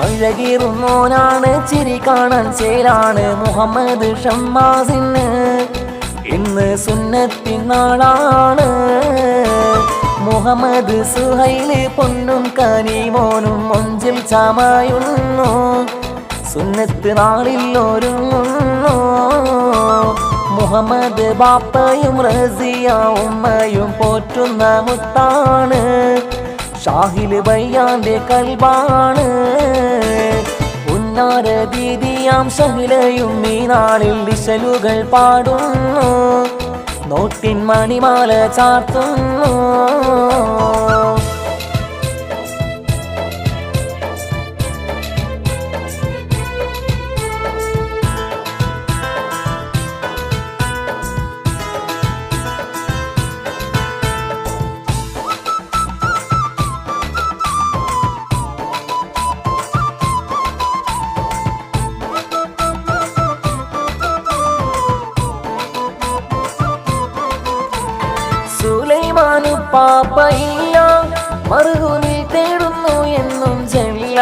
അഴകേറുന്നോനാണ് ചിരി കാണാൻ ചേലാണ് മുഹമ്മദ് ഷമ്മാസിന് ഇന്ന് സുന്നത്തിൻ നാളാണ്. മുഹമ്മദ് സുഹൈല് പൊന്നും കനിമോനും മൊഞ്ചിൽ ചമയുന്നു സുന്നത്ത് നാളിൽ ഒരുങ്ങുന്നു. മുഹമ്മദ് ബാപ്പയും റസിയ ഉമ്മയും പോറ്റുന്ന മുത്താണ് ഷാഹിൽ ബയ്യാന്റെ കൽബാണ്. ഉന്നാര ദീദിയാം ഷഹിലയും ഈ നാളിൽ ദിശലുകൾ പാടുന്നു നോട്ടിൻ മണിമാല ചാർത്തുന്നു. സുലൈമാനു പാപ്പയില്ല മറുകുനിൽ തേടുന്നു എന്നും ജമില്ല.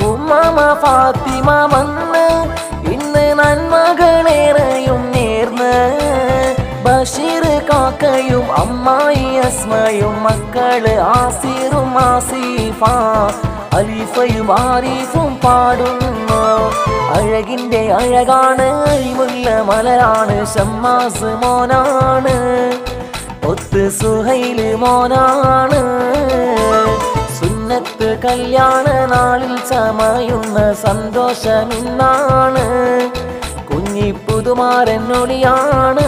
ഉമ്മ ഫാത്തിമ വന്ന് ഇന്ന് നന്മകളേറെയും നേർന്ന്. ബഷീർ കാക്കയും അമ്മായി അസ്മയും മക്കള് ആസിറും ആസിഫ അലിഫയും ആരിഫും പാടുന്നു. അഴകിന്റെ അഴകാണ് അഴിമുല്ല മലരാണ് ഷമ്മാസ് മോനാണ് ഒത്ത് സുഹൈല് മോനാണ്. സുന്നത്ത് കല്യാണ നാളിൽ ചമയുന്ന സന്തോഷമിന്നാണ് കുഞ്ഞി പുതുമാരനൊളിയാണ്.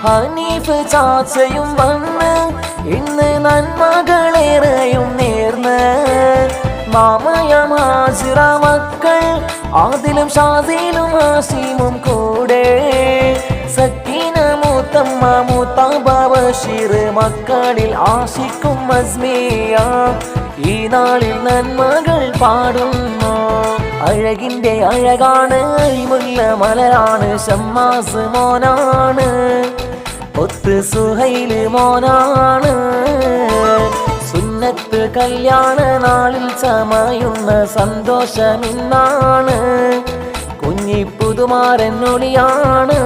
ഹനീഫ് ചാച്ചയും വന്ന് ഇന്ന് നന്മകളേറെയും നേർന്ന്. മാമയം ഹാജിറ മക്കൾ ആദിലും ഷാസിലും ഹാഷിമും കൂടെ. സക്കീന മൂത്തമ്മ മൂത്താബ ബഷീർ മക്കളിൽ ആഷിക്കും അസ്മിയ ഈ നാളിൽ നന്മകൾ പാടുന്നു. അഴകിന്റെ അഴകാണ് അഴിമുല്ല മലരാണ് ഷമ്മാസ് മോനാണ് ഒത്ത് സുഹൈല് മോനാണ്. സുന്നത്ത് കല്യാണ നാളിൽ ചമയുന്ന സന്തോഷമിന്നാണ് കുഞ്ഞി പുതുമാരനൊളിയാണ്.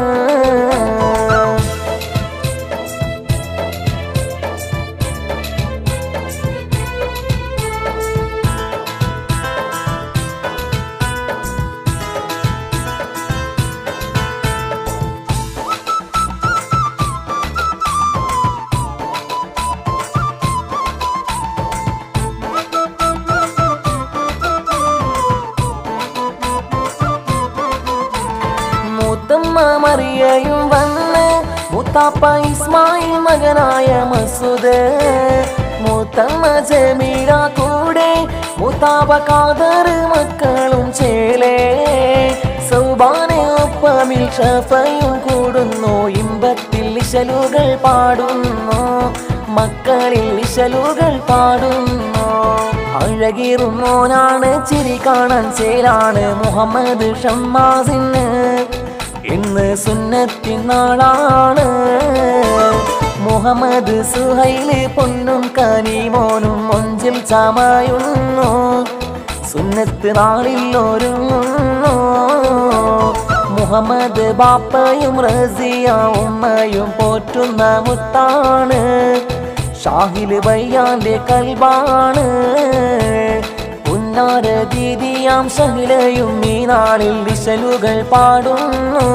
മുത്തമ്മ മറിയയും വന്ന് മുത്താപ്പ ഇസ്മായിൽ മകനായ മസൂദ്. മുത്തമ്മ ജമീല കൂടെ മുത്താപ്പ ഖാദർ മക്കളും ചേലേ. സൗബാനെ ഒപ്പമിൽ ഷഫയും കൂടുന്നു ഇമ്പത്തിൽ ഇശലുകൾ പാടുന്നു മക്കളിൽ ഇശലുകൾ പാടുന്നു. അഴകേറുന്നോനാണ് ചിരി കാണാൻ ചേലാണ് മുഹമ്മദ് ഷമ്മാസിന് ഇന്ന് സുന്നത്തിൻ നാളാണ്. മുഹമ്മദ് സുഹൈല് പൊന്നും കനിമോനും മൊഞ്ചിൽ ചമയുന്നു സുന്നത്ത് നാളിൽ ഒരുങ്ങുന്നു. മുഹമ്മദ് ബാപ്പയും റസിയ ഉമ്മയും പോറ്റുന്ന മുത്താണ് ഷാഹിൽ ബയ്യാന്റെ കൽബാണ്. ഉന്നാര ദീദിയാം ഷഹിലയും ഈ നാളിൽ ദിശലുകൾ പാടുന്നു.